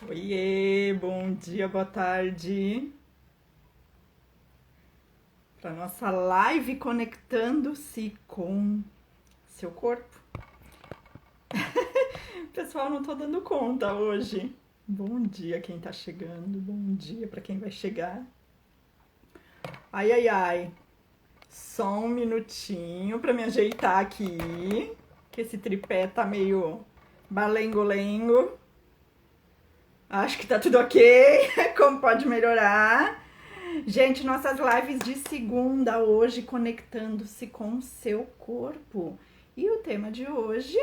Oiê, bom dia, boa tarde. Para nossa live conectando-se com seu corpo. Pessoal, não tô dando conta hoje. Bom dia quem tá chegando, bom dia para quem vai chegar. Ai, ai, ai. Só um minutinho para me ajeitar aqui, que esse tripé tá meio balengo-lengo. Acho que tá tudo ok. Como pode melhorar? Gente, nossas lives de segunda hoje conectando-se com o seu corpo. E o tema de hoje,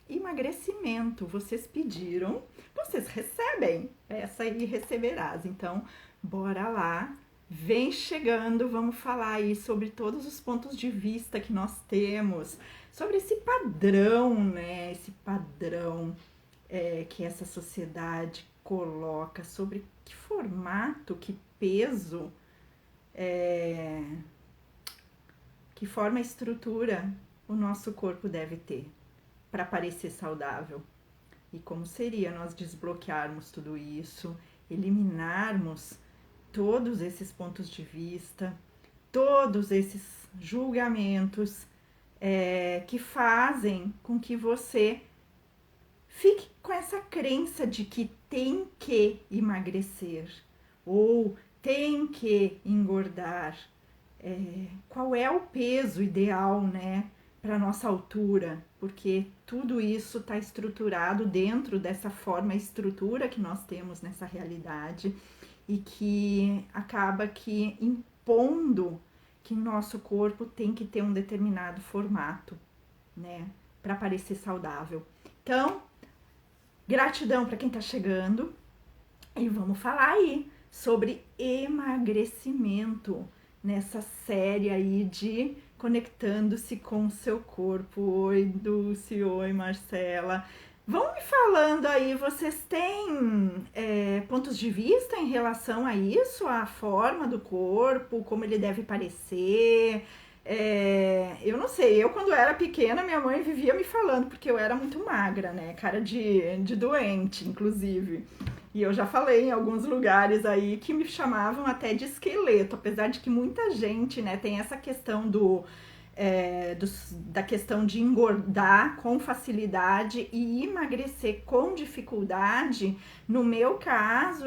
emagrecimento. Vocês pediram, vocês recebem. Peça e receberás. Então, bora lá. Vem chegando, vamos falar aí sobre todos os pontos de vista que nós temos, sobre esse padrão, né? Esse padrão que essa sociedade coloca, sobre que formato, que peso, que forma e estrutura o nosso corpo deve ter para parecer saudável. E como seria nós desbloquearmos tudo isso, eliminarmos todos esses pontos de vista, todos esses julgamentos que fazem com que você fique com essa crença de que tem que emagrecer ou tem que engordar. Qual é o peso ideal, né, para nossa altura? Porque tudo isso está estruturado dentro dessa forma estrutura que nós temos nessa realidade e que acaba que impondo que nosso corpo tem que ter um determinado formato, né, para parecer saudável. Então, gratidão para quem está chegando e vamos falar aí sobre emagrecimento nessa série aí de conectando-se com o seu corpo. Oi, Dulce, oi, Marcela. Vão me falando aí, vocês têm pontos de vista em relação a isso, a forma do corpo, como ele deve parecer? Eu não sei, eu quando era pequena, minha mãe vivia me falando, porque eu era muito magra, né? Cara de doente, inclusive. E eu já falei em alguns lugares aí que me chamavam até de esqueleto, apesar de que muita gente, né, tem essa questão da questão de engordar com facilidade e emagrecer com dificuldade. No meu caso,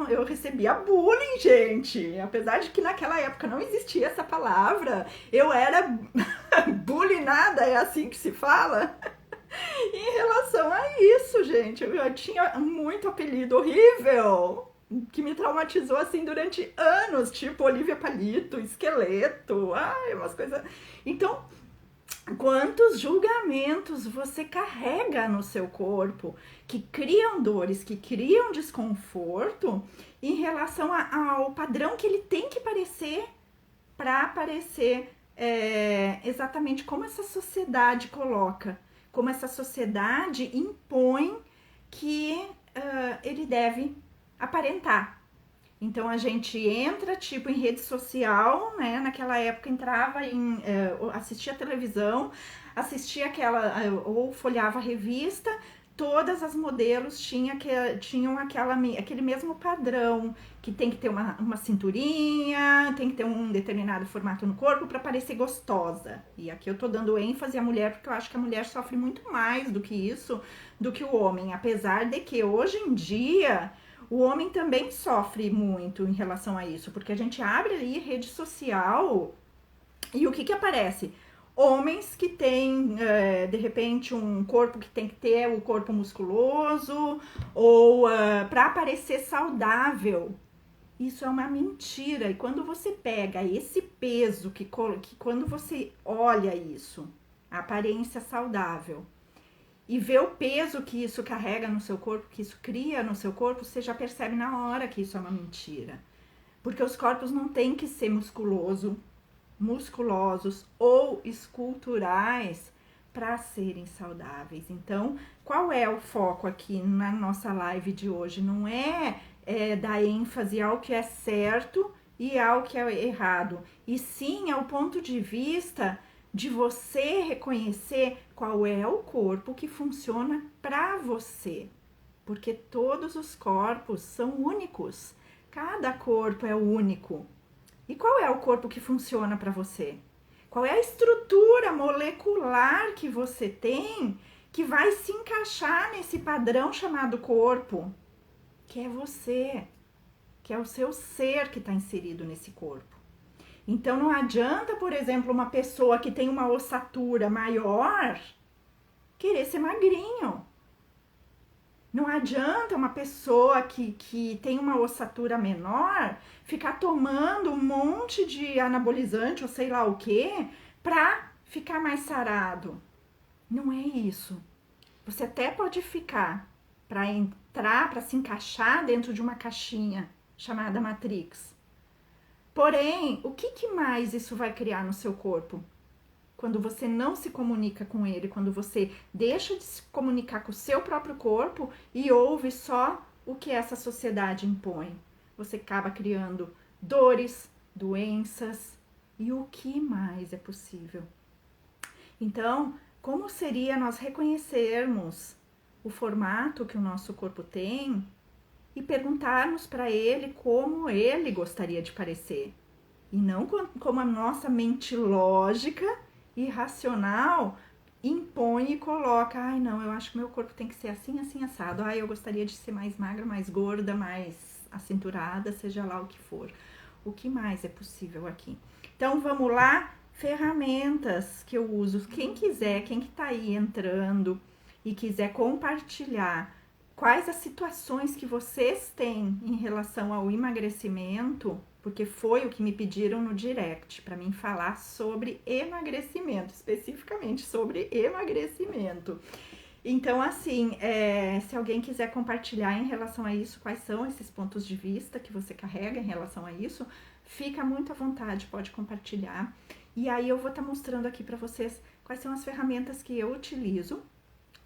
eu recebia bullying, gente. Apesar de que naquela época não existia essa palavra, eu era bullyingada, é assim que se fala? Em relação a isso, gente, eu tinha muito apelido horrível que me traumatizou assim durante anos, tipo Olivia Palito, esqueleto, ai, umas coisas. Então, quantos julgamentos você carrega no seu corpo que criam dores, que criam desconforto em relação ao padrão que ele tem que parecer para parecer exatamente como essa sociedade coloca, como essa sociedade impõe que ele deve aparentar. Então a gente entra tipo em rede social, né? Naquela época entrava assistia televisão, assistia ou folheava a revista, todas as modelos tinham aquele mesmo padrão, que tem que ter uma cinturinha, tem que ter um determinado formato no corpo para parecer gostosa. E aqui eu tô dando ênfase à mulher, porque eu acho que a mulher sofre muito mais do que isso, do que o homem. Apesar de que hoje em dia o homem também sofre muito em relação a isso, porque a gente abre ali rede social e o que aparece? Homens que têm, de repente, um corpo que tem que ter o corpo musculoso ou para parecer saudável. Isso é uma mentira. E quando você pega esse peso, que quando você olha isso, a aparência saudável, e vê o peso que isso carrega no seu corpo, que isso cria no seu corpo, você já percebe na hora que isso é uma mentira. Porque os corpos não têm que ser musculosos ou esculturais para serem saudáveis. Então, qual é o foco aqui na nossa live de hoje? Não é dar ênfase ao que é certo e ao que é errado, e sim ao ponto de vista de você reconhecer qual é o corpo que funciona para você. porque todos os corpos são únicos. Cada corpo é único. E qual é o corpo que funciona para você? Qual é a estrutura molecular que você tem que vai se encaixar nesse padrão chamado corpo? Que é você, que é o seu ser que está inserido nesse corpo. Então não adianta, por exemplo, uma pessoa que tem uma ossatura maior querer ser magrinho. Não adianta uma pessoa que tem uma ossatura menor ficar tomando um monte de anabolizante ou sei lá o que pra ficar mais sarado. Não é isso. Você até pode ficar para entrar, para se encaixar dentro de uma caixinha chamada Matrix. Porém, o que mais isso vai criar no seu corpo? Quando você não se comunica com ele, quando você deixa de se comunicar com o seu próprio corpo e ouve só o que essa sociedade impõe. Você acaba criando dores, doenças e o que mais é possível. Então, como seria nós reconhecermos o formato que o nosso corpo tem e perguntarmos para ele como ele gostaria de parecer? E não como a nossa mente lógica e racional impõe e coloca, ai não, eu acho que meu corpo tem que ser assim, assim, assado. Ai, eu gostaria de ser mais magra, mais gorda, mais acinturada, seja lá o que for. O que mais é possível aqui? Então, vamos lá, ferramentas que eu uso. Quem quiser, quem que tá aí entrando e quiser compartilhar quais as situações que vocês têm em relação ao emagrecimento, porque foi o que me pediram no direct, para mim falar sobre emagrecimento, especificamente sobre emagrecimento. Então, assim, se alguém quiser compartilhar em relação a isso, quais são esses pontos de vista que você carrega em relação a isso, fica muito à vontade, pode compartilhar. E aí eu vou estar mostrando aqui para vocês quais são as ferramentas que eu utilizo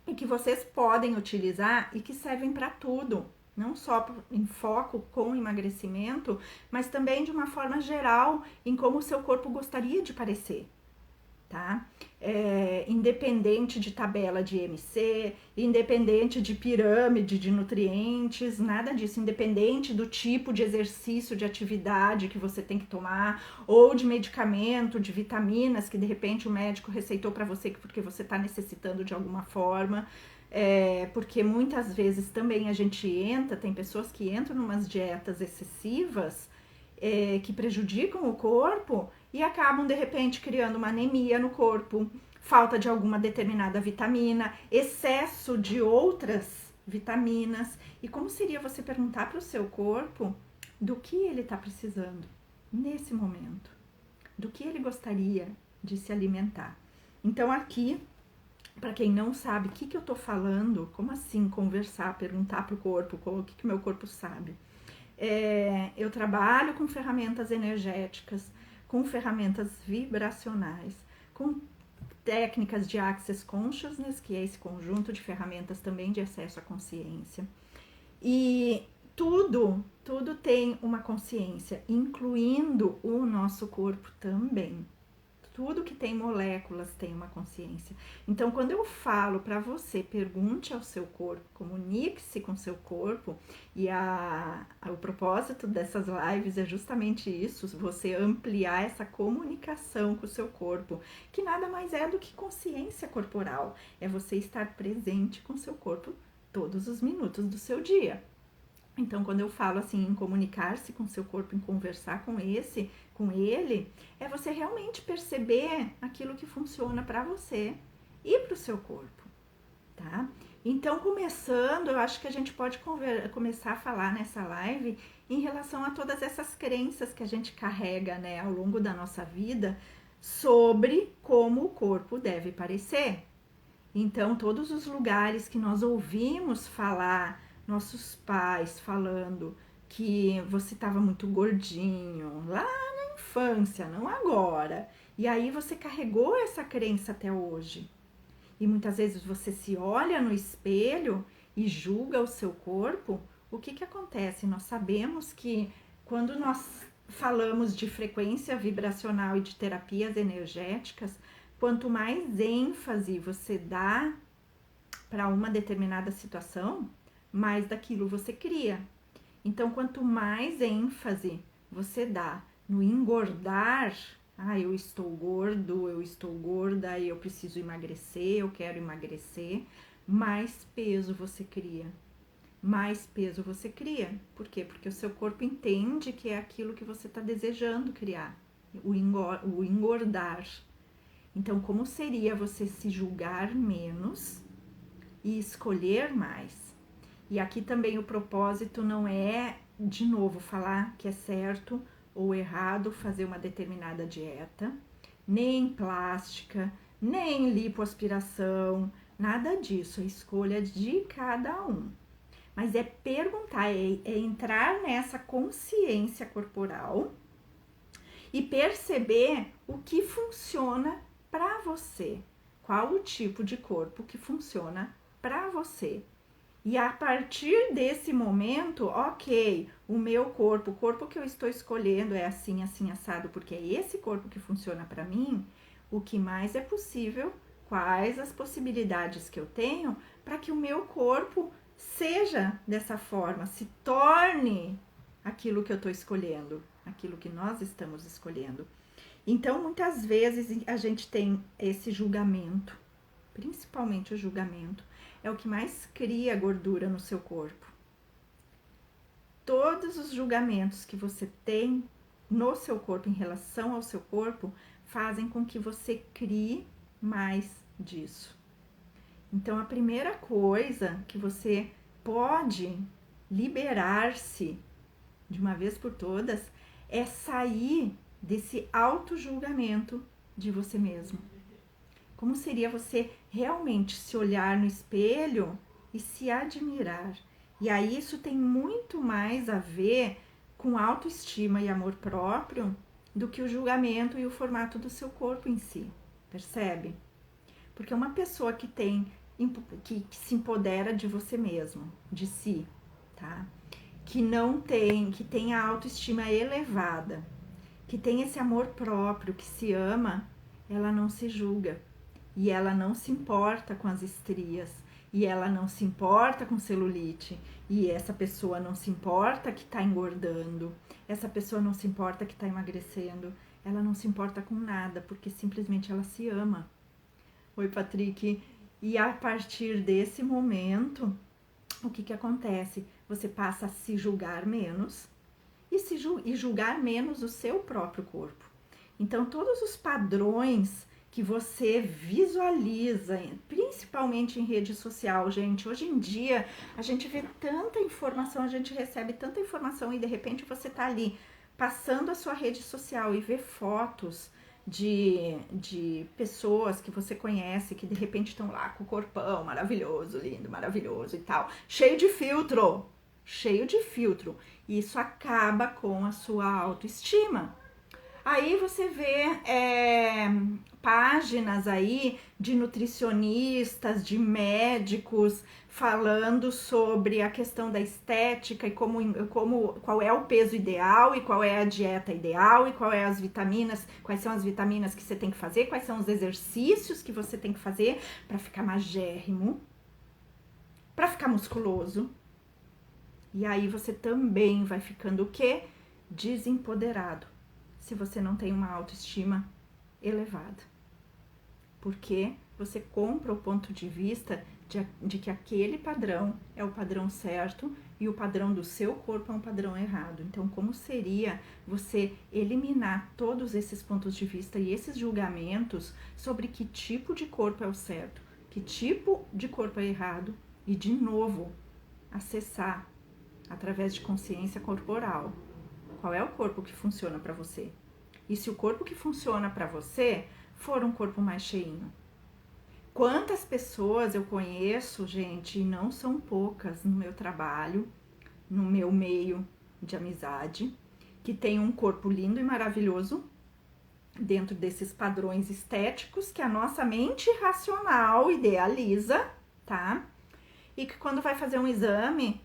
e que vocês podem utilizar e que servem para tudo. Não só em foco com emagrecimento, mas também de uma forma geral em como o seu corpo gostaria de parecer, tá? Independente de tabela de IMC, independente de pirâmide de nutrientes, nada disso, independente do tipo de exercício, de atividade que você tem que tomar, ou de medicamento, de vitaminas que de repente o médico receitou para você porque você está necessitando de alguma forma. Porque muitas vezes também a gente tem pessoas que entram em umas dietas excessivas que prejudicam o corpo e acabam de repente criando uma anemia no corpo, falta de alguma determinada vitamina, excesso de outras vitaminas. E como seria você perguntar para o seu corpo do que ele está precisando nesse momento, do que ele gostaria de se alimentar? Então aqui, para quem não sabe o que eu tô falando, como assim conversar, perguntar pro corpo o que o meu corpo sabe? Eu trabalho com ferramentas energéticas, com ferramentas vibracionais, com técnicas de Access Consciousness, que é esse conjunto de ferramentas também de acesso à consciência. E tudo tem uma consciência, incluindo o nosso corpo também. Tudo que tem moléculas tem uma consciência. Então, quando eu falo para você, pergunte ao seu corpo, comunique-se com o seu corpo, e o propósito dessas lives é justamente isso, você ampliar essa comunicação com o seu corpo, que nada mais é do que consciência corporal, é você estar presente com o seu corpo todos os minutos do seu dia. Então, quando eu falo assim em comunicar-se com o seu corpo, em conversar com ele, é você realmente perceber aquilo que funciona para você e para o seu corpo, tá? Então, começando, eu acho que a gente pode começar a falar nessa live em relação a todas essas crenças que a gente carrega, né, ao longo da nossa vida sobre como o corpo deve parecer. Então, todos os lugares que nós ouvimos falar, nossos pais falando que você estava muito gordinho lá na infância, não agora. E aí você carregou essa crença até hoje. E muitas vezes você se olha no espelho e julga o seu corpo. O que acontece? Nós sabemos que quando nós falamos de frequência vibracional e de terapias energéticas, quanto mais ênfase você dá para uma determinada situação, mais daquilo você cria. Então, quanto mais ênfase você dá no engordar, eu estou gordo, eu estou gorda, eu preciso emagrecer, eu quero emagrecer, mais peso você cria. Mais peso você cria. Por quê? Porque o seu corpo entende que é aquilo que você está desejando criar, o engordar. Então, como seria você se julgar menos e escolher mais? E aqui também o propósito não é, de novo, falar que é certo ou errado fazer uma determinada dieta, nem plástica, nem lipoaspiração, nada disso, é escolha de cada um. Mas é perguntar, é entrar nessa consciência corporal e perceber o que funciona para você. Qual o tipo de corpo que funciona para você. E a partir desse momento, ok, o meu corpo, o corpo que eu estou escolhendo é assim, assim, assado, porque é esse corpo que funciona para mim, o que mais é possível, quais as possibilidades que eu tenho para que o meu corpo seja dessa forma, se torne aquilo que eu estou escolhendo, aquilo que nós estamos escolhendo. Então, muitas vezes a gente tem esse julgamento, principalmente o julgamento, é o que mais cria gordura no seu corpo. Todos os julgamentos que você tem no seu corpo, em relação ao seu corpo, fazem com que você crie mais disso. Então, a primeira coisa que você pode liberar-se de uma vez por todas é sair desse auto-julgamento de você mesmo. Como seria você realmente se olhar no espelho e se admirar? E aí isso tem muito mais a ver com autoestima e amor próprio do que o julgamento e o formato do seu corpo em si, percebe? Porque uma pessoa que se empodera de você mesmo, de si, tá? Que tem a autoestima elevada, que tem esse amor próprio, que se ama, ela não se julga. E ela não se importa com as estrias, e ela não se importa com celulite, e essa pessoa não se importa que está engordando, essa pessoa não se importa que está emagrecendo, ela não se importa com nada, porque simplesmente ela se ama. Oi, Patrick. E a partir desse momento, o que acontece? Você passa a se julgar menos e julgar menos o seu próprio corpo. Então, todos os padrões que você visualiza, principalmente em rede social, gente. Hoje em dia, a gente vê tanta informação, a gente recebe tanta informação e de repente você tá ali passando a sua rede social e vê fotos de pessoas que você conhece, que de repente estão lá com o corpão maravilhoso, lindo, maravilhoso e tal, cheio de filtro. E isso acaba com a sua autoestima. Aí você vê páginas aí de nutricionistas, de médicos falando sobre a questão da estética e qual é o peso ideal e qual é a dieta ideal e quais são as vitaminas que você tem que fazer, quais são os exercícios que você tem que fazer para ficar magérrimo, para ficar musculoso. E aí você também vai ficando o quê? Desempoderado. Se você não tem uma autoestima elevada. Porque você compra o ponto de vista de que aquele padrão é o padrão certo e o padrão do seu corpo é um padrão errado. Então, como seria você eliminar todos esses pontos de vista e esses julgamentos sobre que tipo de corpo é o certo, que tipo de corpo é errado e, de novo, acessar através de consciência corporal qual é o corpo que funciona para você. E se o corpo que funciona para você for um corpo mais cheinho. Quantas pessoas eu conheço, gente, e não são poucas no meu trabalho, no meu meio de amizade, que tem um corpo lindo e maravilhoso dentro desses padrões estéticos que a nossa mente racional idealiza, tá? E que quando vai fazer um exame,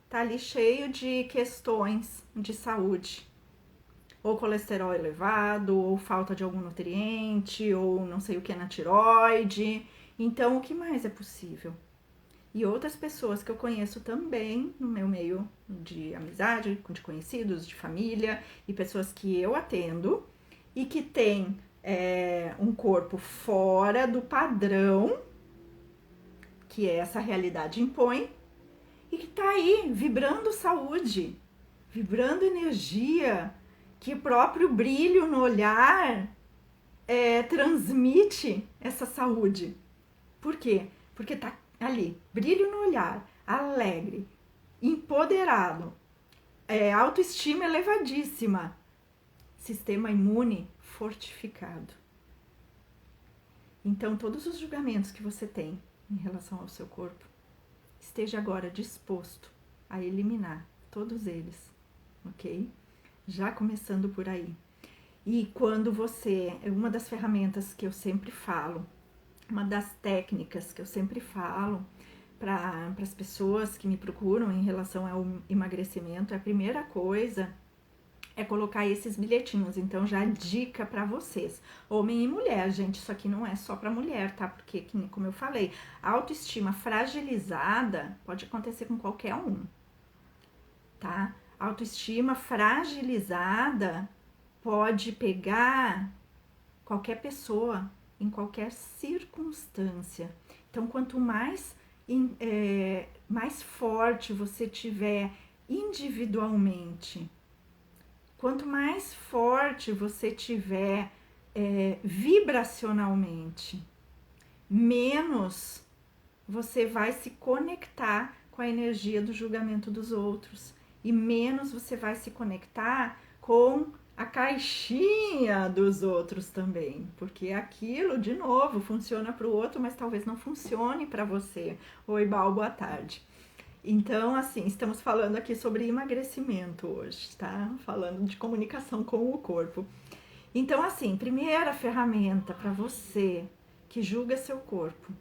tá ali cheio de questões de saúde. Ou colesterol elevado, ou falta de algum nutriente, ou não sei o que na tireoide. Então, o que mais é possível? e outras pessoas que eu conheço também no meu meio de amizade, de conhecidos, de família, e pessoas que eu atendo e que têm um corpo fora do padrão que essa realidade impõe e que tá aí vibrando saúde, vibrando energia, que o próprio brilho no olhar transmite essa saúde. Por quê? Porque tá ali, brilho no olhar, alegre, empoderado, autoestima elevadíssima, sistema imune fortificado. Então, todos os julgamentos que você tem em relação ao seu corpo, esteja agora disposto a eliminar todos eles, ok? Já começando por aí. E quando uma das ferramentas que eu sempre falo, uma das técnicas que eu sempre falo para as pessoas que me procuram em relação ao emagrecimento, a primeira coisa é colocar esses bilhetinhos. Então, já dica para vocês, homem e mulher, gente, isso aqui não é só para mulher, tá? Porque, como eu falei, a autoestima fragilizada pode acontecer com qualquer um, tá? A autoestima fragilizada pode pegar qualquer pessoa em qualquer circunstância. Então, quanto mais forte você tiver individualmente, quanto mais forte você tiver vibracionalmente, menos você vai se conectar com a energia do julgamento dos outros e menos você vai se conectar com a caixinha dos outros também, porque aquilo, de novo, funciona para o outro, mas talvez não funcione para você. Oi, Bal, boa tarde. Então, assim, estamos falando aqui sobre emagrecimento hoje, tá? Falando de comunicação com o corpo. Então, assim, primeira ferramenta para você que julga seu corpo.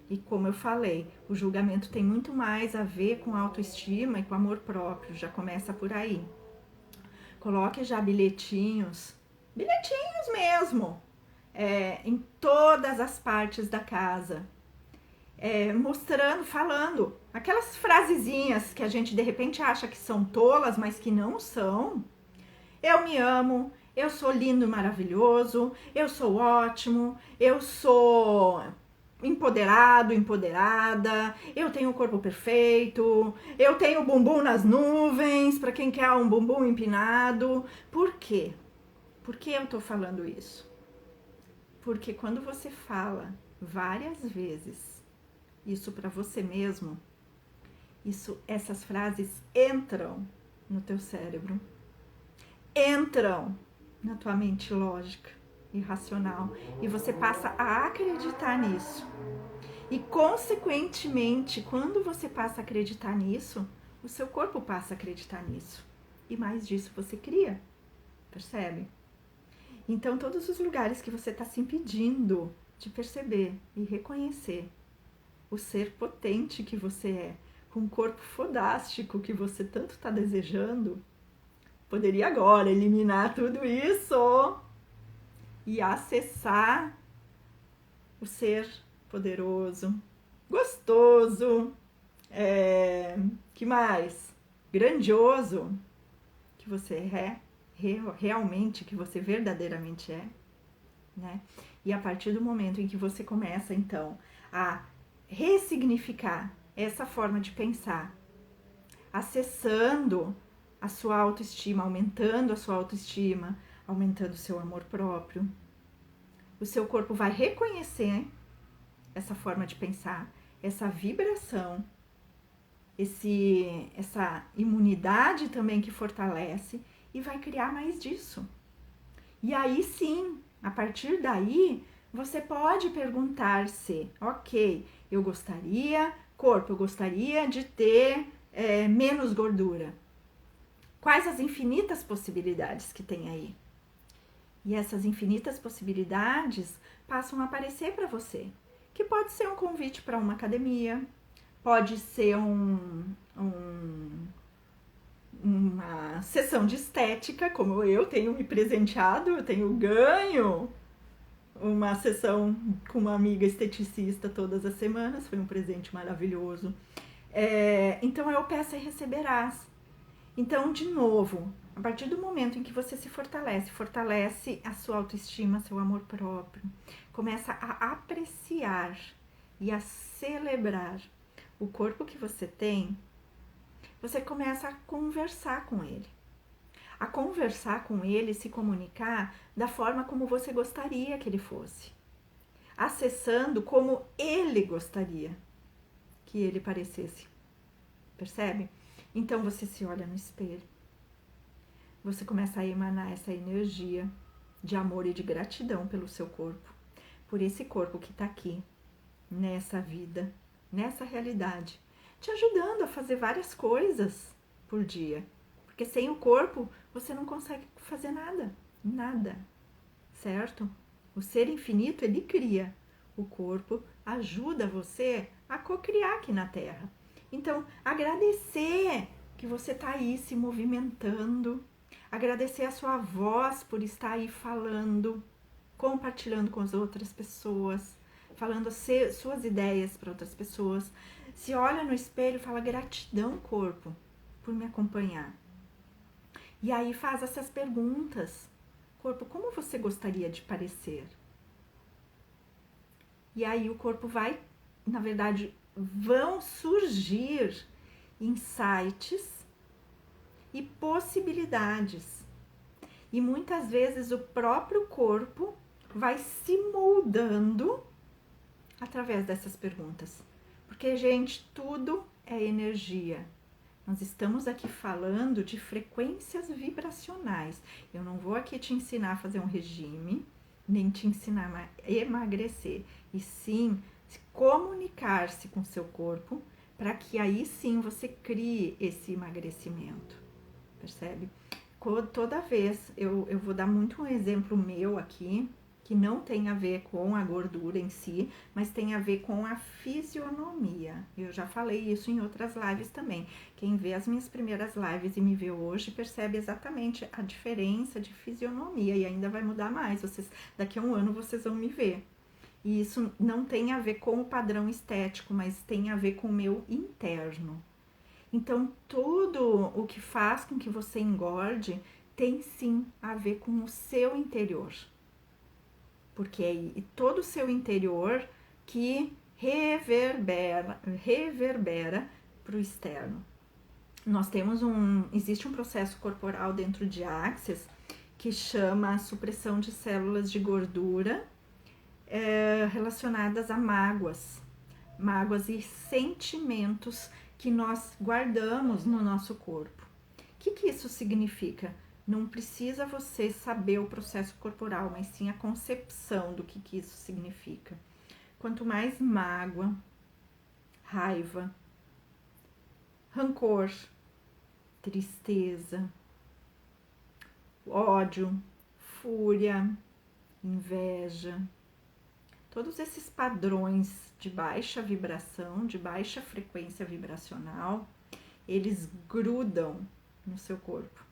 E como eu falei, o julgamento tem muito mais a ver com autoestima e com amor próprio, já começa por aí. Coloque já bilhetinhos mesmo, em todas as partes da casa. Mostrando, falando, aquelas frasezinhas que a gente de repente acha que são tolas, mas que não são. Eu me amo, eu sou lindo e maravilhoso, eu sou ótimo, eu sou empoderado, empoderada, eu tenho o corpo perfeito, eu tenho o bumbum nas nuvens, para quem quer um bumbum empinado. Por quê? Por que eu tô falando isso? Porque quando você fala várias vezes isso para você mesmo, essas frases entram no teu cérebro, entram na tua mente lógica e racional, e você passa a acreditar nisso. E consequentemente, quando você passa a acreditar nisso, o seu corpo passa a acreditar nisso. E mais disso você cria, percebe? Então, todos os lugares que você está se impedindo de perceber e reconhecer o ser potente que você é, com o corpo fodástico que você tanto está desejando, poderia agora eliminar tudo isso e acessar o ser poderoso, gostoso, que mais? Grandioso que você é, realmente, que você verdadeiramente é, né? E a partir do momento em que você começa, então, a ressignificar essa forma de pensar, acessando a sua autoestima, aumentando a sua autoestima, aumentando o seu amor próprio, o seu corpo vai reconhecer essa forma de pensar, essa vibração, essa imunidade também que fortalece, e vai criar mais disso. E aí sim, a partir daí, você pode perguntar-se, ok, eu gostaria de ter menos gordura. Quais as infinitas possibilidades que tem aí? E essas infinitas possibilidades passam a aparecer para você. Que pode ser um convite para uma academia, pode ser uma sessão de estética, como eu tenho me presenteado, eu tenho ganho uma sessão com uma amiga esteticista todas as semanas, foi um presente maravilhoso. Então eu peço e receberás. Então, de novo, a partir do momento em que você se fortalece a sua autoestima, seu amor próprio, começa a apreciar e a celebrar o corpo que você tem, você começa a conversar com ele. A conversar com ele, se comunicar da forma como você gostaria que ele fosse. Acessando como ele gostaria que ele parecesse. Percebe? Então você se olha no espelho. Você começa a emanar essa energia de amor e de gratidão pelo seu corpo. Por esse corpo que está aqui, nessa vida, nessa realidade. Te ajudando a fazer várias coisas por dia. Porque sem o corpo, você não consegue fazer nada. Nada. Certo? O ser infinito, ele cria. O corpo ajuda você a cocriar aqui na Terra. Então, agradecer que você está aí se movimentando. Agradecer a sua voz por estar aí falando, compartilhando com as outras pessoas, falando suas ideias para outras pessoas. Se olha no espelho e fala gratidão, corpo, por me acompanhar. E aí faz essas perguntas. Corpo, como você gostaria de parecer? E aí o corpo vai, na verdade, vão surgir insights e possibilidades. E muitas vezes o próprio corpo vai se moldando através dessas perguntas. Porque, gente, tudo é energia. Nós estamos aqui falando de frequências vibracionais. Eu não vou aqui te ensinar a fazer um regime, nem te ensinar a emagrecer. E sim, comunicar-se com seu corpo para que aí sim você crie esse emagrecimento. Percebe? Toda vez, eu vou dar muito um exemplo meu aqui, que não tem a ver com a gordura em si, mas tem a ver com a fisionomia. Eu já falei isso em outras lives também. Quem vê as minhas primeiras lives e me vê hoje percebe exatamente a diferença de fisionomia e ainda vai mudar mais. Daqui a um ano vocês vão me ver. E isso não tem a ver com o padrão estético, mas tem a ver com o meu interno. Então, tudo o que faz com que você engorde tem sim a ver com o seu interior. Porque é todo o seu interior que reverbera para o externo. Existe um processo corporal dentro de Axis que chama supressão de células de gordura relacionadas a mágoas e sentimentos que nós guardamos no nosso corpo. O que isso significa? Não precisa você saber o processo corporal, mas sim a concepção do que isso significa. Quanto mais mágoa, raiva, rancor, tristeza, ódio, fúria, inveja, todos esses padrões de baixa vibração, de baixa frequência vibracional, eles grudam no seu corpo.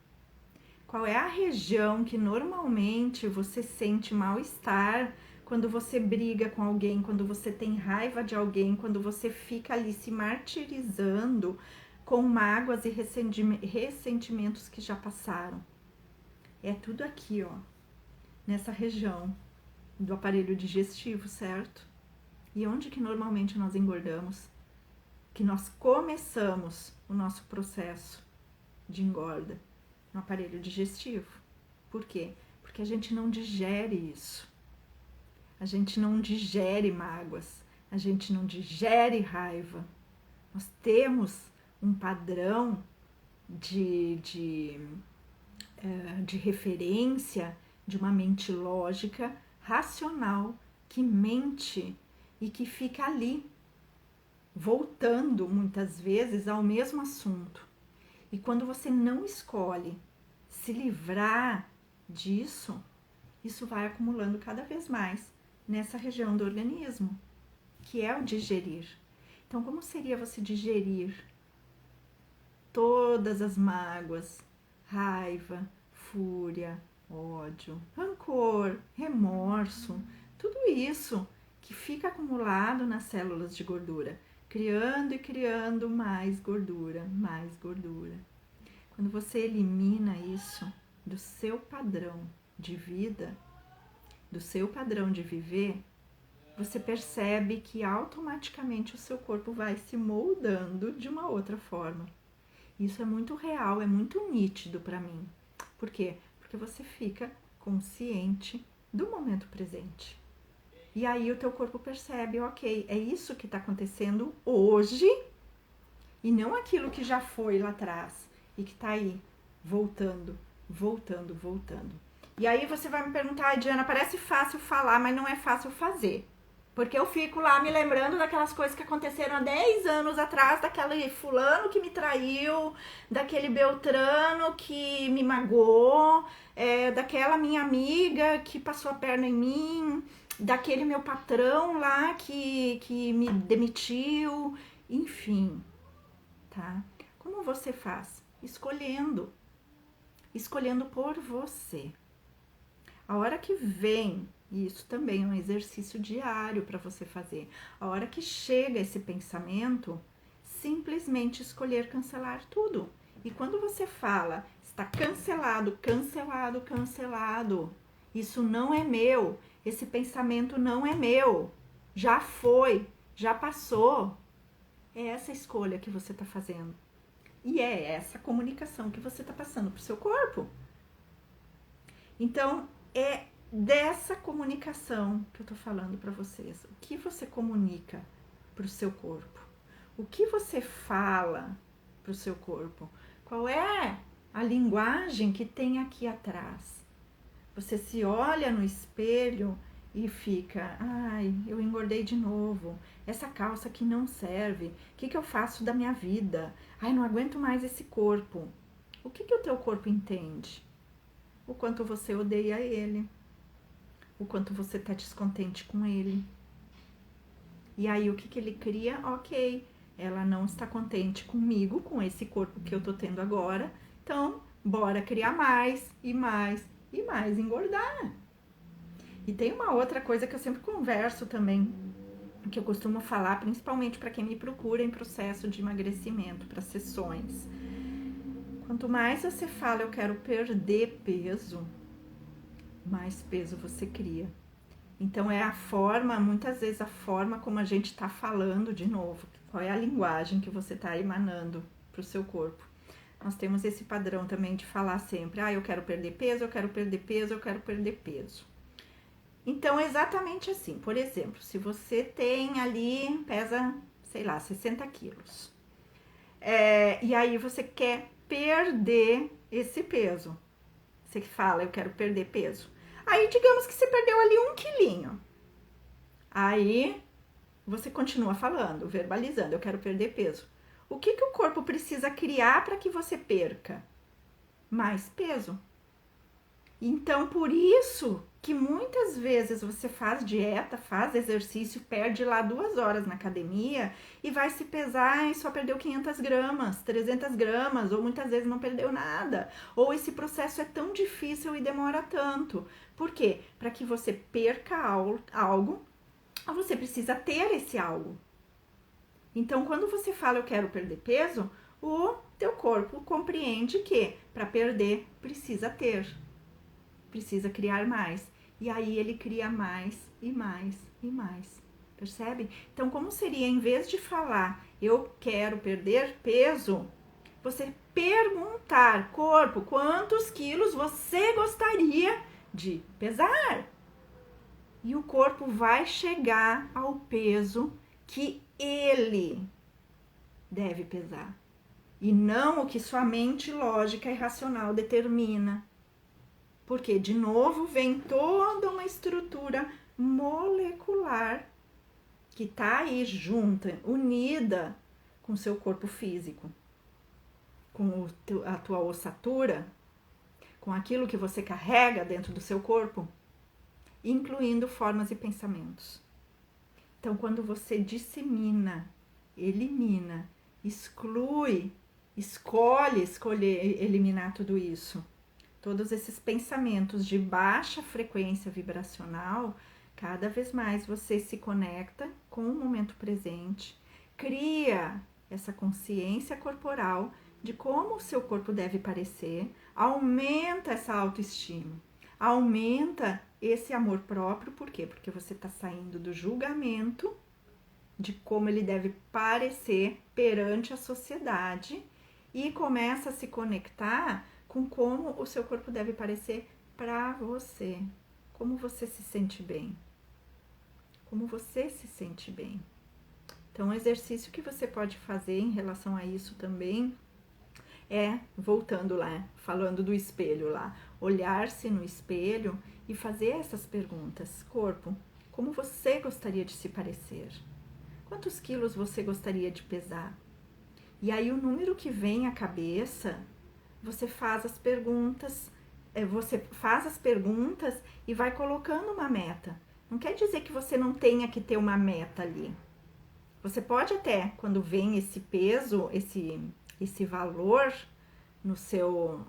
Qual é a região que normalmente você sente mal-estar quando você briga com alguém, quando você tem raiva de alguém, quando você fica ali se martirizando com mágoas e ressentimentos que já passaram? É tudo aqui, ó, nessa região do aparelho digestivo, certo? E onde que normalmente nós engordamos? Que nós começamos o nosso processo de engorda? No aparelho digestivo. Por quê? Porque a gente não digere isso. A gente não digere mágoas. A gente não digere raiva. Nós temos um padrão de referência de uma mente lógica, racional, que mente e que fica ali, voltando muitas vezes ao mesmo assunto. E quando você não escolhe se livrar disso, isso vai acumulando cada vez mais nessa região do organismo, que é o digerir. Então, como seria você digerir todas as mágoas, raiva, fúria, ódio, rancor, remorso, Tudo isso que fica acumulado nas células de gordura, criando e criando mais gordura, mais gordura. Quando você elimina isso do seu padrão de vida, do seu padrão de viver, você percebe que automaticamente o seu corpo vai se moldando de uma outra forma. Isso é muito real, é muito nítido para mim. Por quê? Porque você fica consciente do momento presente. E aí o teu corpo percebe, ok, é isso que está acontecendo hoje e não aquilo que já foi lá atrás e que está aí voltando, voltando, voltando. E aí você vai me perguntar, Diana, parece fácil falar, mas não é fácil fazer. Porque eu fico lá me lembrando daquelas coisas que aconteceram há 10 anos atrás, daquele fulano que me traiu, daquele Beltrano que me magoou, daquela minha amiga que passou a perna em mim, daquele meu patrão lá que me demitiu, enfim, tá? Como você faz? Escolhendo por você. A hora que vem, e isso também é um exercício diário para você fazer, a hora que chega esse pensamento, simplesmente escolher cancelar tudo. E quando você fala, está cancelado, cancelado, cancelado, isso não é meu, esse pensamento não é meu, já foi, já passou. É essa escolha que você está fazendo. E é essa comunicação que você está passando para o seu corpo. Então, é dessa comunicação que eu tô falando para vocês. O que você comunica pro seu corpo? O que você fala pro seu corpo? Qual é a linguagem que tem aqui atrás? Você se olha no espelho e fica, ai, eu engordei de novo. Essa calça aqui não serve. O que eu faço da minha vida? Ai, não aguento mais esse corpo. O que o teu corpo entende? O quanto você odeia ele, o quanto você está descontente com ele. E aí o que ele cria? Ok, ela não está contente comigo, com esse corpo que eu tô tendo agora, então bora criar mais e mais e mais, engordar. E tem uma outra coisa que eu sempre converso também, que eu costumo falar, principalmente para quem me procura em processo de emagrecimento, para sessões. Quanto mais você fala, eu quero perder peso, mais peso você cria. Então é a forma, muitas vezes a forma como a gente está falando de novo. Qual é a linguagem que você está emanando para o seu corpo? Nós temos esse padrão também de falar sempre, eu quero perder peso, eu quero perder peso, eu quero perder peso. Então é exatamente assim. Por exemplo, se você tem ali, pesa, sei lá, 60 quilos. E aí você quer perder esse peso. Você fala, eu quero perder peso. Aí, digamos que você perdeu ali 1 quilinho. Aí, você continua falando, verbalizando, eu quero perder peso. O que o corpo precisa criar para que você perca? Mais peso. Então, por isso que muitas vezes você faz dieta, faz exercício, perde lá 2 horas na academia e vai se pesar e só perdeu 500 gramas, 300 gramas, ou muitas vezes não perdeu nada. Ou esse processo é tão difícil e demora tanto. Por quê? Para que você perca algo, você precisa ter esse algo. Então, quando você fala eu quero perder peso, o teu corpo compreende que para perder precisa ter. Precisa criar mais. E aí ele cria mais e mais e mais. Percebe? Então, como seria, em vez de falar eu quero perder peso, você perguntar, corpo, quantos quilos você gostaria de pesar? E o corpo vai chegar ao peso que ele deve pesar. E não o que sua mente lógica e racional determina. Porque, de novo, vem toda uma estrutura molecular que está aí junta, unida com o seu corpo físico, com a tua ossatura, com aquilo que você carrega dentro do seu corpo, incluindo formas e pensamentos. Então, quando você dissemina, elimina, escolhe escolher eliminar tudo isso, todos esses pensamentos de baixa frequência vibracional, Cada vez mais você se conecta com o momento presente, cria essa consciência corporal de como o seu corpo deve parecer, aumenta essa autoestima, aumenta esse amor próprio. Por quê? Porque você está saindo do julgamento de como ele deve parecer perante a sociedade e começa a se conectar com como o seu corpo deve parecer para você, como você se sente bem, como você se sente bem. Então, um exercício que você pode fazer em relação a isso também é, voltando lá, falando do espelho lá, olhar-se no espelho e fazer essas perguntas. Corpo, como você gostaria de se parecer? Quantos quilos você gostaria de pesar? E aí o número que vem à cabeça, você faz as perguntas e vai colocando uma meta. Não quer dizer que você não tenha que ter uma meta ali. Você pode até, quando vem esse peso, esse valor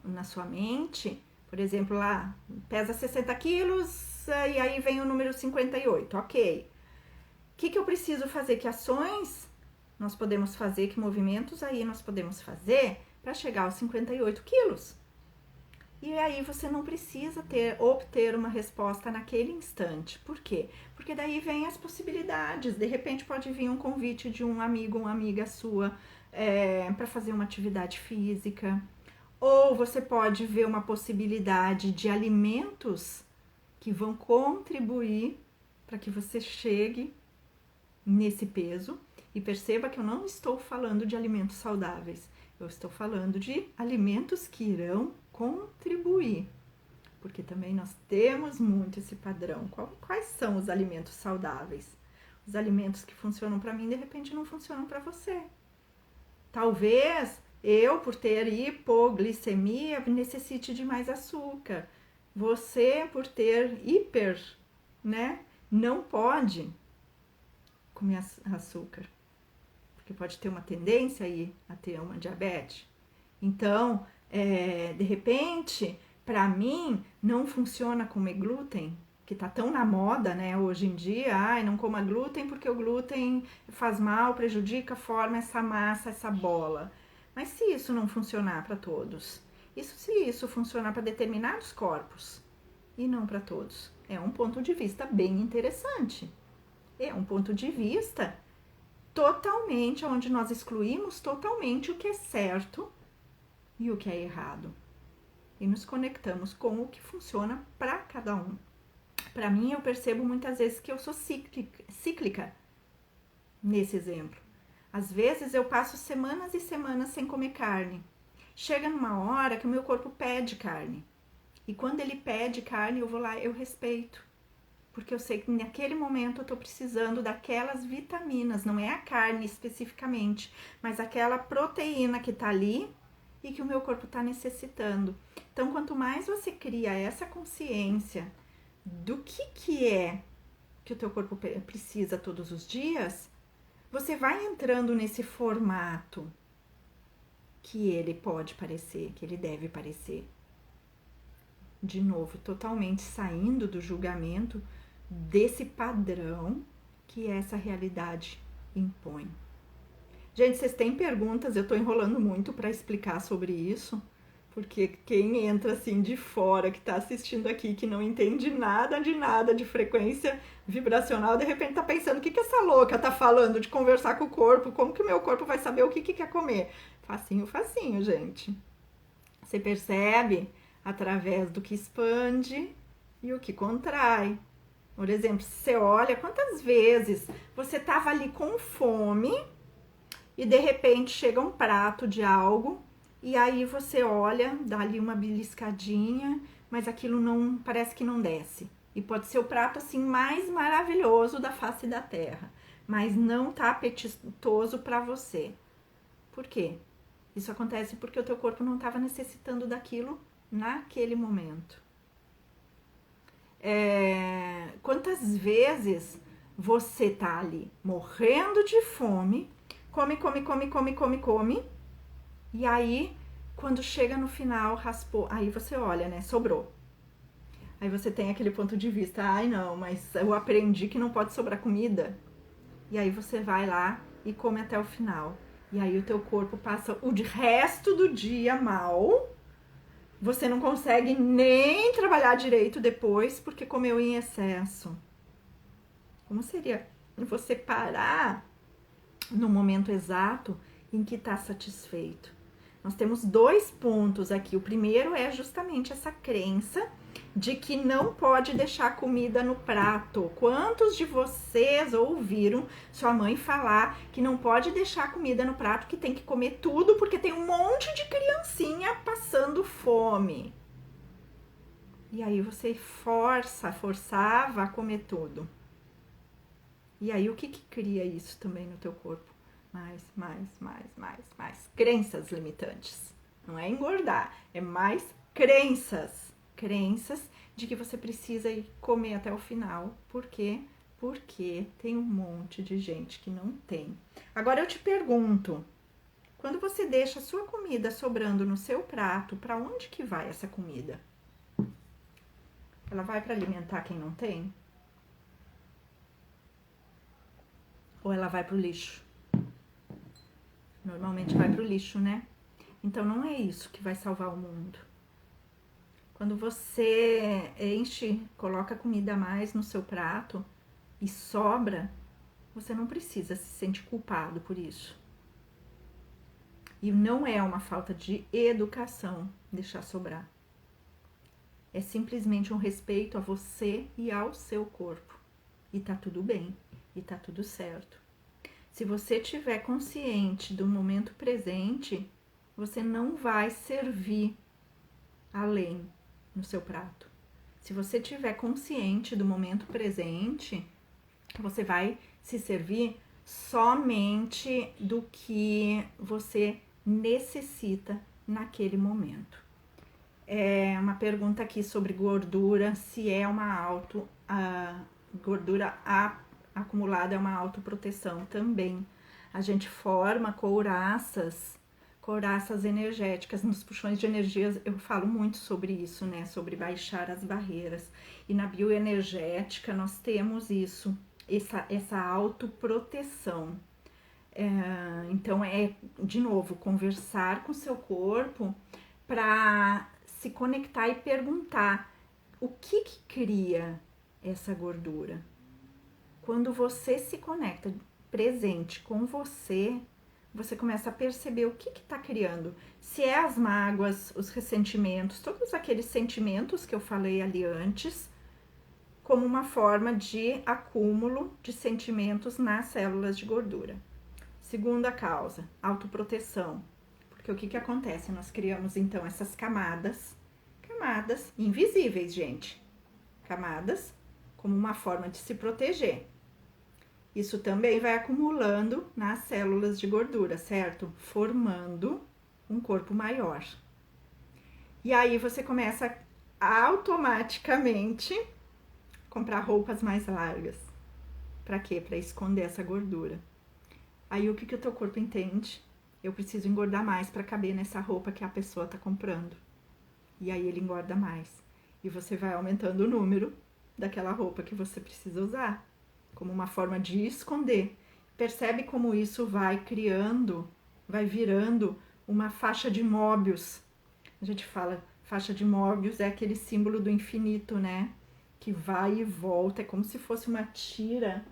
na sua mente, por exemplo, lá, pesa 60 quilos e aí vem o número 58, ok. O que eu preciso fazer? Que ações nós podemos fazer, que movimentos aí nós podemos fazer para chegar aos 58 quilos? E aí você não precisa obter uma resposta naquele instante. Por quê? Porque daí vem as possibilidades. De repente pode vir um convite de um amigo, uma amiga sua para fazer uma atividade física. Ou você pode ver uma possibilidade de alimentos que vão contribuir para que você chegue nesse peso. E perceba que eu não estou falando de alimentos saudáveis. Eu estou falando de alimentos que irão contribuir, porque também nós temos muito esse padrão. Quais são os alimentos saudáveis? Os alimentos que funcionam para mim, de repente, não funcionam para você. Talvez eu, por ter hipoglicemia, necessite de mais açúcar. Você, por ter hiper, não pode comer açúcar, porque pode ter uma tendência aí a ter uma diabetes. Então, de repente, para mim, não funciona comer glúten, que tá tão na moda, hoje em dia. Ai, não coma glúten porque o glúten faz mal, prejudica, forma essa massa, essa bola. Mas se isso não funcionar para todos, se isso funcionar para determinados corpos e não para todos, é um ponto de vista bem interessante. É um ponto de vista totalmente, onde nós excluímos totalmente o que é certo e o que é errado. E nos conectamos com o que funciona para cada um. Para mim, eu percebo muitas vezes que eu sou cíclica nesse exemplo. Às vezes eu passo semanas e semanas sem comer carne. Chega numa hora que o meu corpo pede carne. E quando ele pede carne, eu vou lá, eu respeito. Porque eu sei que naquele momento eu tô precisando daquelas vitaminas, não é a carne especificamente, mas aquela proteína que tá ali e que o meu corpo tá necessitando. Então, quanto mais você cria essa consciência do que é que o teu corpo precisa todos os dias, você vai entrando nesse formato que ele pode parecer, que ele deve parecer. De novo, totalmente saindo do julgamento desse padrão que essa realidade impõe. Gente, vocês têm perguntas? Eu tô enrolando muito para explicar sobre isso, porque quem entra assim de fora, que tá assistindo aqui, que não entende nada de frequência vibracional, de repente tá pensando, o que essa louca tá falando de conversar com o corpo? Como que o meu corpo vai saber o que quer comer? Facinho, facinho, gente. Você percebe através do que expande e o que contrai. Por exemplo, você olha quantas vezes você tava ali com fome e de repente chega um prato de algo e aí você olha, dá ali uma beliscadinha, mas aquilo não parece que não desce. E pode ser o prato assim mais maravilhoso da face da terra, mas não tá apetitoso para você. Por quê? Isso acontece porque o teu corpo não estava necessitando daquilo naquele momento. Quantas vezes você tá ali morrendo de fome, come, e aí quando chega no final raspou, aí você olha, sobrou. Aí você tem aquele ponto de vista, ai não, mas eu aprendi que não pode sobrar comida. E aí você vai lá e come até o final. E aí o teu corpo passa o resto do dia mal. Você não consegue nem trabalhar direito depois porque comeu em excesso. Como seria você parar no momento exato em que está satisfeito? Nós temos 2 pontos aqui. O primeiro é justamente essa crença de que não pode deixar comida no prato. Quantos de vocês ouviram sua mãe falar que não pode deixar comida no prato, que tem que comer tudo porque tem um monte de criancinha passando fome? E aí você forçava a comer tudo. E aí o que cria isso também no teu corpo? Mais. Crenças limitantes. Não é engordar, é mais crenças. Crenças de que você precisa ir comer até o final. Por quê? Porque tem um monte de gente que não tem. Agora eu te pergunto, quando você deixa a sua comida sobrando no seu prato, para onde que vai essa comida? Ela vai para alimentar quem não tem? Ou ela vai pro lixo? Normalmente vai pro lixo, né? Então não é isso que vai salvar o mundo. Quando você enche, coloca comida a mais no seu prato e sobra, você não precisa se sentir culpado por isso. E não é uma falta de educação deixar sobrar. É simplesmente um respeito a você e ao seu corpo. E tá tudo bem, e tá tudo certo. Se você tiver consciente do momento presente, você não vai servir além no seu prato. Se você tiver consciente do momento presente, você vai se servir somente do que você necessita naquele momento. É uma pergunta aqui sobre gordura, se é uma gordura acumulada é uma autoproteção também. A gente forma couraças energéticas. Nos puxões de energias eu falo muito sobre isso, né? Sobre baixar as barreiras. E na bioenergética nós temos isso, essa autoproteção. Então de novo, conversar com o seu corpo para se conectar e perguntar o que cria essa gordura. Quando você se conecta presente com você, você começa a perceber o que está criando. Se é as mágoas, os ressentimentos, todos aqueles sentimentos que eu falei ali antes, como uma forma de acúmulo de sentimentos nas células de gordura. Segunda causa, autoproteção. Porque o que acontece? Nós criamos então essas camadas invisíveis, gente. Camadas como uma forma de se proteger. Isso também vai acumulando nas células de gordura, certo? Formando um corpo maior. E aí você começa automaticamente comprar roupas mais largas. Para quê? Para esconder essa gordura. Aí o que o teu corpo entende? Eu preciso engordar mais para caber nessa roupa que a pessoa está comprando. E aí ele engorda mais. E você vai aumentando o número daquela roupa que você precisa usar, como uma forma de esconder. Percebe como isso vai criando, vai virando uma faixa de Möbius. A gente fala, faixa de Möbius é aquele símbolo do infinito, né? Que vai e volta, é como se fosse uma tira.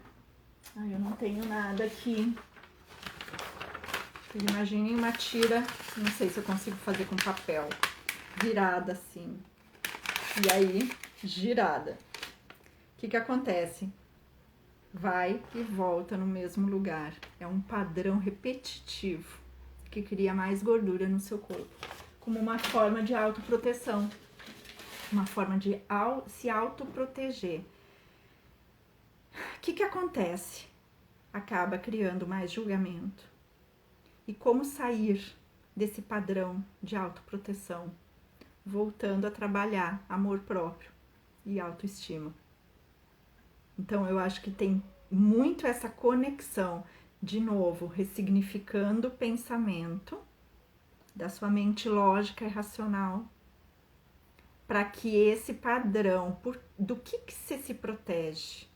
Ai, eu não tenho nada aqui. Imaginem uma tira, não sei se eu consigo fazer com papel, virada assim. E aí, girada. O que acontece? Vai e volta no mesmo lugar. É um padrão repetitivo que cria mais gordura no seu corpo. Como uma forma de autoproteção. Uma forma de se autoproteger. O que acontece? Acaba criando mais julgamento. E como sair desse padrão de autoproteção? Voltando a trabalhar amor próprio e autoestima. Então eu acho que tem muito essa conexão, de novo, ressignificando o pensamento da sua mente lógica e racional para que esse padrão, do que você se protege?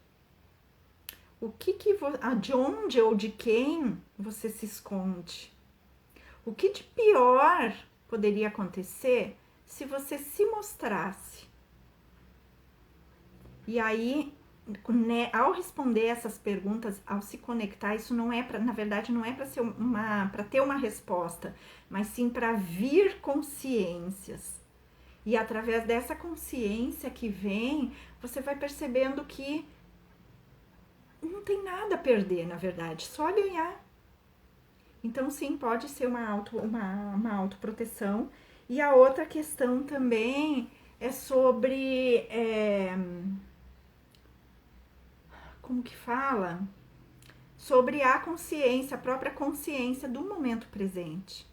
De onde ou de quem você se esconde? O que de pior poderia acontecer se você se mostrasse? E aí, né, ao responder essas perguntas, ao se conectar, isso não é na verdade, não é para ter uma resposta, mas sim para vir consciências. E através dessa consciência que vem, você vai percebendo que não tem nada a perder, na verdade, só ganhar. Então, sim, pode ser uma autoproteção. E a outra questão também é sobre... como que fala? Sobre a consciência, a própria consciência do momento presente.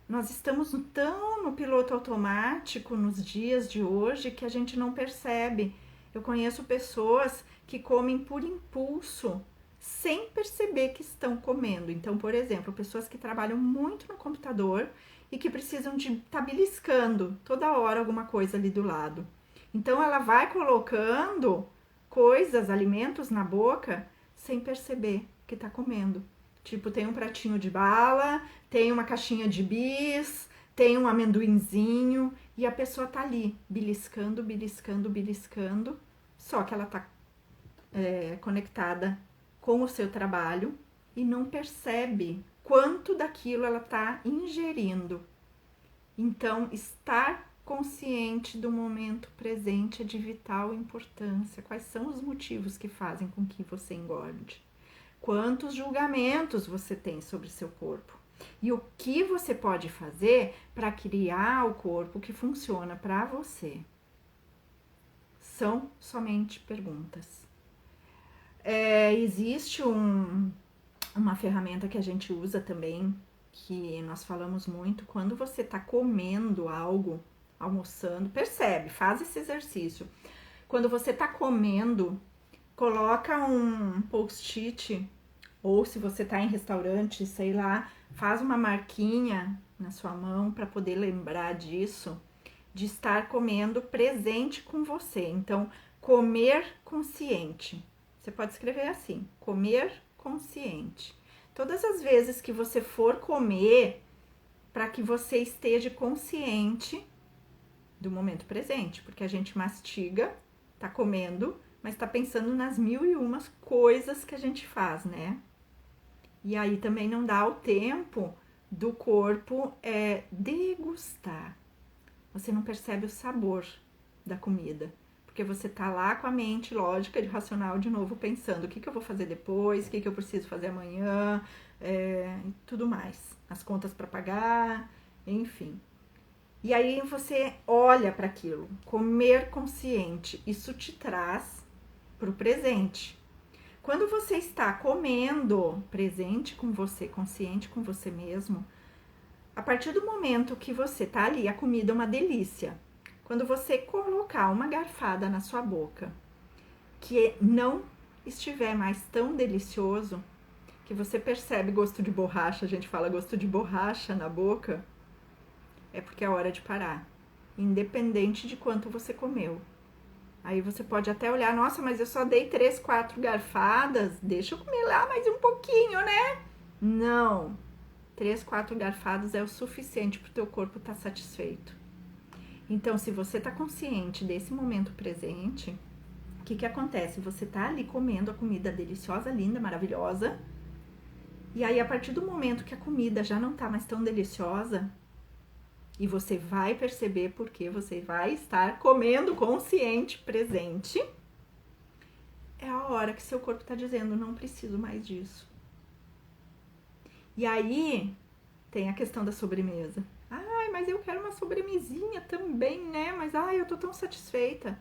Nós estamos tão no piloto automático nos dias de hoje que a gente não percebe. Eu conheço pessoas que comem por impulso, sem perceber que estão comendo. Então, por exemplo, pessoas que trabalham muito no computador e que precisam de estar beliscando toda hora alguma coisa ali do lado. Então, ela vai colocando coisas, alimentos na boca, sem perceber que está comendo. Tipo, tem um pratinho de bala, tem uma caixinha de bis, tem um amendoinzinho e a pessoa tá ali, beliscando, beliscando, beliscando. Só que ela tá conectada com o seu trabalho e não percebe quanto daquilo ela tá ingerindo. Então, estar consciente do momento presente é de vital importância. Quais são os motivos que fazem com que você engorde? Quantos julgamentos você tem sobre seu corpo? E o que você pode fazer para criar o corpo que funciona para você? São somente perguntas. Existe uma ferramenta que a gente usa também, que nós falamos muito, quando você está comendo algo, almoçando, percebe, faz esse exercício. Quando você está comendo, coloca um post-it, ou se você tá em restaurante, sei lá, faz uma marquinha na sua mão para poder lembrar disso, de estar comendo presente com você. Então, comer consciente. Você pode escrever assim, comer consciente. Todas as vezes que você for comer, para que você esteja consciente do momento presente, porque a gente mastiga, tá comendo, mas tá pensando nas 1001 coisas que a gente faz, né? E aí também não dá o tempo do corpo degustar. Você não percebe o sabor da comida, porque você tá lá com a mente lógica e racional de novo pensando o que eu vou fazer depois, o que eu preciso fazer amanhã, e tudo mais. As contas para pagar, enfim. E aí você olha para aquilo, comer consciente, isso te traz pro presente. Quando você está comendo presente com você, consciente com você mesmo, a partir do momento que você tá ali, a comida é uma delícia. Quando você colocar uma garfada na sua boca, que não estiver mais tão delicioso, que você percebe gosto de borracha, a gente fala gosto de borracha na boca, é porque é hora de parar, independente de quanto você comeu. Aí você pode até olhar, nossa, mas eu só dei 3, 4 garfadas, deixa eu comer lá mais um pouquinho, né? Não, 3, 4 garfadas é o suficiente para o teu corpo estar satisfeito. Então, se você está consciente desse momento presente, o que acontece? Você tá ali comendo a comida deliciosa, linda, maravilhosa, e aí a partir do momento que a comida já não tá mais tão deliciosa, e você vai perceber porque você vai estar comendo consciente, presente, é a hora que seu corpo tá dizendo, não preciso mais disso. E aí, tem a questão da sobremesa. Ai, mas eu quero uma sobremesinha também, né? Mas, ai, eu tô tão satisfeita.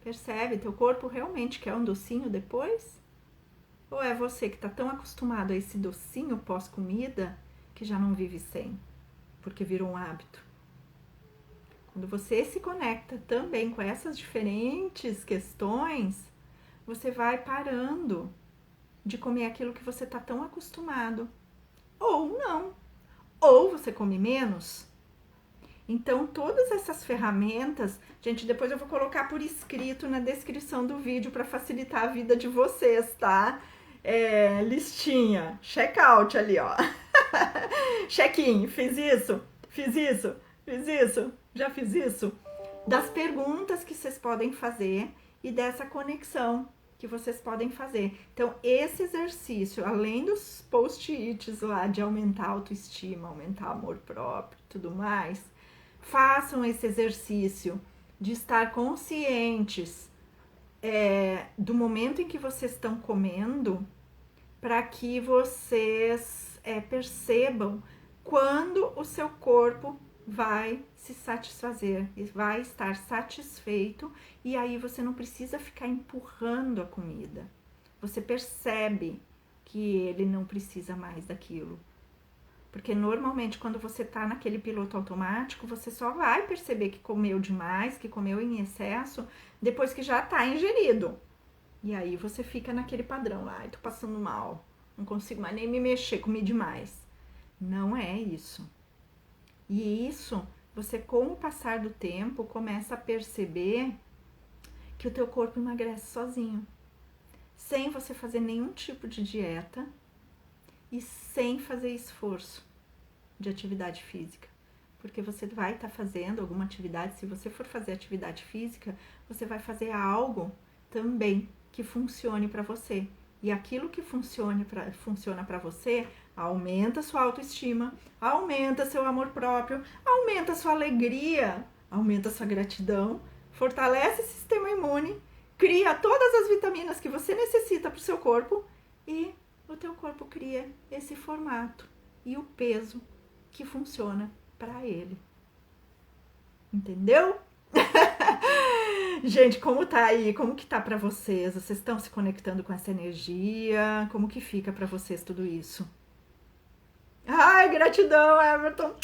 Percebe? Teu corpo realmente quer um docinho depois? Ou é você que tá tão acostumado a esse docinho pós-comida que já não vive sem, porque virou um hábito? Quando você se conecta também com essas diferentes questões, você vai parando de comer aquilo que você tá tão acostumado. Ou não. Ou você come menos Então, todas essas ferramentas, gente, depois eu vou colocar por escrito na descrição do vídeo para facilitar a vida de vocês, tá? Listinha, check-out ali, ó. Check-in, fiz isso, fiz isso, fiz isso, já fiz isso. Das perguntas que vocês podem fazer e dessa conexão que vocês podem fazer. Então, esse exercício, além dos post-its lá de aumentar a autoestima, aumentar o amor próprio e tudo mais, façam esse exercício de estar conscientes do momento em que vocês estão comendo, para que vocês percebam quando o seu corpo vai se satisfazer, vai estar satisfeito, e aí você não precisa ficar empurrando a comida. Você percebe que ele não precisa mais daquilo. Porque normalmente quando você tá naquele piloto automático, você só vai perceber que comeu demais, que comeu em excesso, depois que já tá ingerido. E aí você fica naquele padrão, ai, tô passando mal, não consigo mais nem me mexer, comi demais. Não é isso. E isso, você com o passar do tempo, começa a perceber que o teu corpo emagrece sozinho. Sem você fazer nenhum tipo de dieta e sem fazer esforço de atividade física. Porque você vai estar fazendo alguma atividade, se você for fazer atividade física, você vai fazer algo também que funcione para você. E aquilo que funciona para você aumenta sua autoestima, aumenta seu amor próprio, aumenta sua alegria, aumenta sua gratidão, fortalece o sistema imune, cria todas as vitaminas que você necessita para o seu corpo e o teu corpo cria esse formato e o peso que funciona para ele. Entendeu? Gente, como tá aí? Como que tá pra vocês? Vocês estão se conectando com essa energia? Como que fica pra vocês tudo isso? Ai, gratidão, Everton!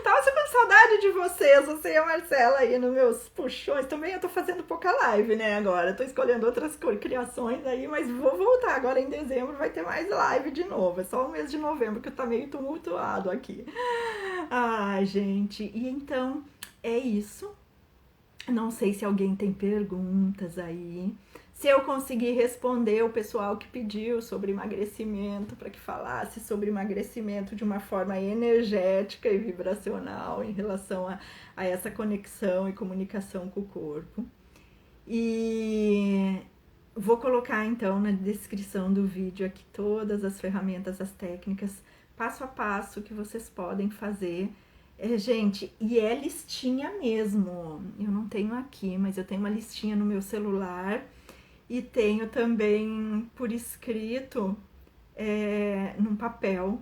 Tava super saudade de vocês, você e a Marcela aí nos meus puxões. Também eu tô fazendo pouca live, né, agora. Tô escolhendo outras criações aí, mas vou voltar agora em dezembro, vai ter mais live de novo. É só o mês de novembro que tá meio tumultuado aqui. Ai, gente, e então é isso. Não sei se alguém tem perguntas aí. Se eu conseguir responder o pessoal que pediu sobre emagrecimento, para que falasse sobre emagrecimento de uma forma energética e vibracional em relação a essa conexão e comunicação com o corpo. E vou colocar então na descrição do vídeo aqui todas as ferramentas, as técnicas, passo a passo que vocês podem fazer. Gente, e é listinha mesmo. Eu não tenho aqui, mas eu tenho uma listinha no meu celular e tenho também por escrito num papel,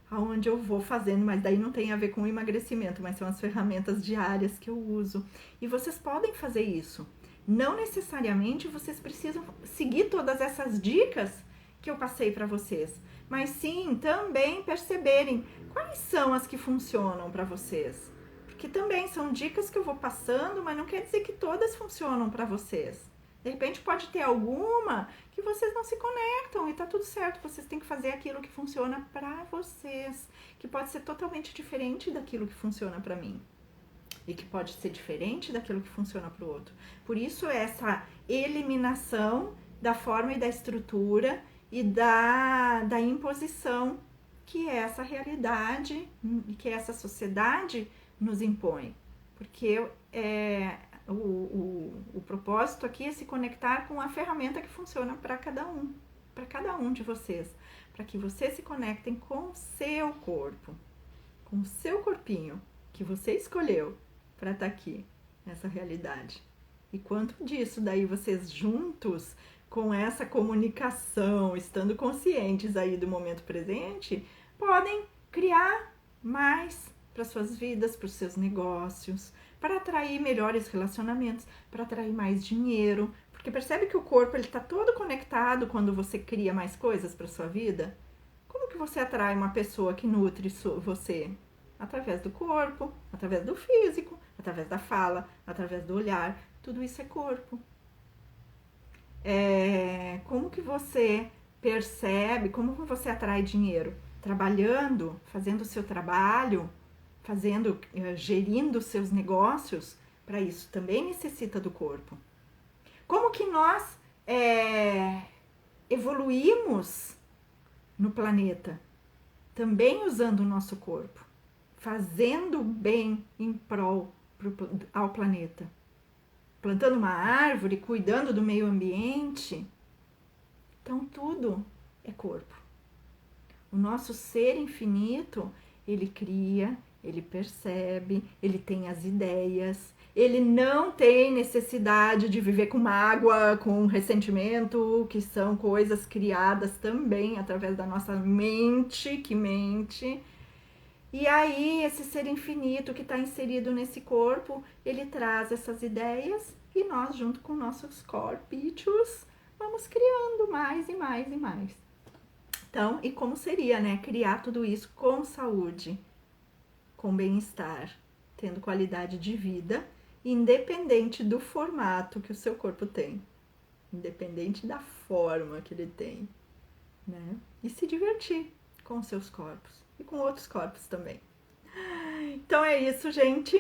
onde eu vou fazendo, mas daí não tem a ver com o emagrecimento, mas são as ferramentas diárias que eu uso. E vocês podem fazer isso. Não necessariamente vocês precisam seguir todas essas dicas que eu passei para vocês, mas sim também perceberem quais são as que funcionam para vocês. Porque também são dicas que eu vou passando, mas não quer dizer que todas funcionam para vocês. De repente pode ter alguma que vocês não se conectam e tá tudo certo. Vocês têm que fazer aquilo que funciona para vocês, que pode ser totalmente diferente daquilo que funciona para mim. E que pode ser diferente daquilo que funciona para o outro. Por isso essa eliminação da forma e da estrutura e da imposição que essa realidade, que essa sociedade nos impõe. Porque o propósito aqui é se conectar com a ferramenta que funciona para cada um de vocês, para que vocês se conectem com o seu corpo, com o seu corpinho que você escolheu para estar aqui nessa realidade. E quanto disso daí vocês juntos com essa comunicação, estando conscientes aí do momento presente, podem criar mais para suas vidas, para os seus negócios, para atrair melhores relacionamentos, para atrair mais dinheiro, porque percebe que o corpo ele está todo conectado quando você cria mais coisas para sua vida. Como que você atrai uma pessoa que nutre você? Através do corpo, através do físico, através da fala, através do olhar, tudo isso é corpo. Como que você percebe, como que você atrai dinheiro? Trabalhando, fazendo o seu trabalho, fazendo, gerindo seus negócios, para isso também necessita do corpo. Como que nós evoluímos no planeta? Também usando o nosso corpo, fazendo bem em prol ao planeta. Plantando uma árvore, cuidando do meio ambiente. Então tudo é corpo. O nosso ser infinito, ele cria, ele percebe, ele tem as ideias, ele não tem necessidade de viver com mágoa, com ressentimento, que são coisas criadas também através da nossa mente, que mente. E aí, esse ser infinito que está inserido nesse corpo, ele traz essas ideias e nós, junto com nossos corpícios, vamos criando mais e mais e mais. Então, e como seria, né? Criar tudo isso com saúde, com bem-estar, tendo qualidade de vida, independente do formato que o seu corpo tem, independente da forma que ele tem, né? E se divertir com os seus corpos e com outros corpos também. Então é isso, gente.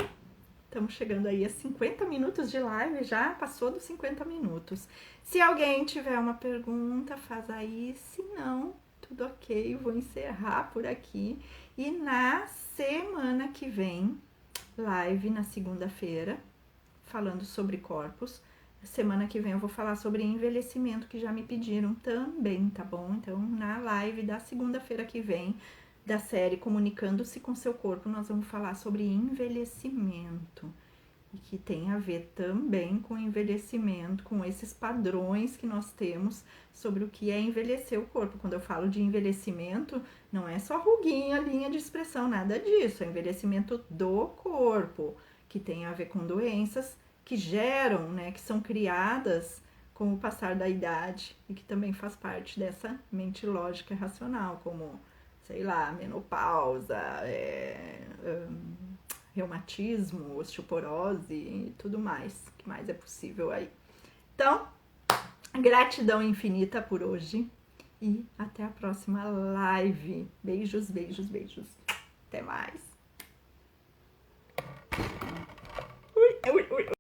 Estamos chegando aí a 50 minutos de live, já passou dos 50 minutos. Se alguém tiver uma pergunta, faz aí. Se não, tudo ok, vou encerrar por aqui. E na semana que vem, live na segunda-feira, falando sobre corpos. Semana que vem eu vou falar sobre envelhecimento, que já me pediram também, tá bom? Então, na live da segunda-feira que vem, da série Comunicando-se com seu corpo, nós vamos falar sobre envelhecimento. E que tem a ver também com envelhecimento, com esses padrões que nós temos sobre o que é envelhecer o corpo. Quando eu falo de envelhecimento, não é só ruguinha, linha de expressão, nada disso. É envelhecimento do corpo, que tem a ver com doenças que geram, né, que são criadas com o passar da idade e que também faz parte dessa mente lógica e racional, como, sei lá, menopausa, reumatismo, osteoporose e tudo mais, que mais é possível aí. Então, gratidão infinita por hoje e até a próxima live. Beijos, beijos, beijos. Até mais.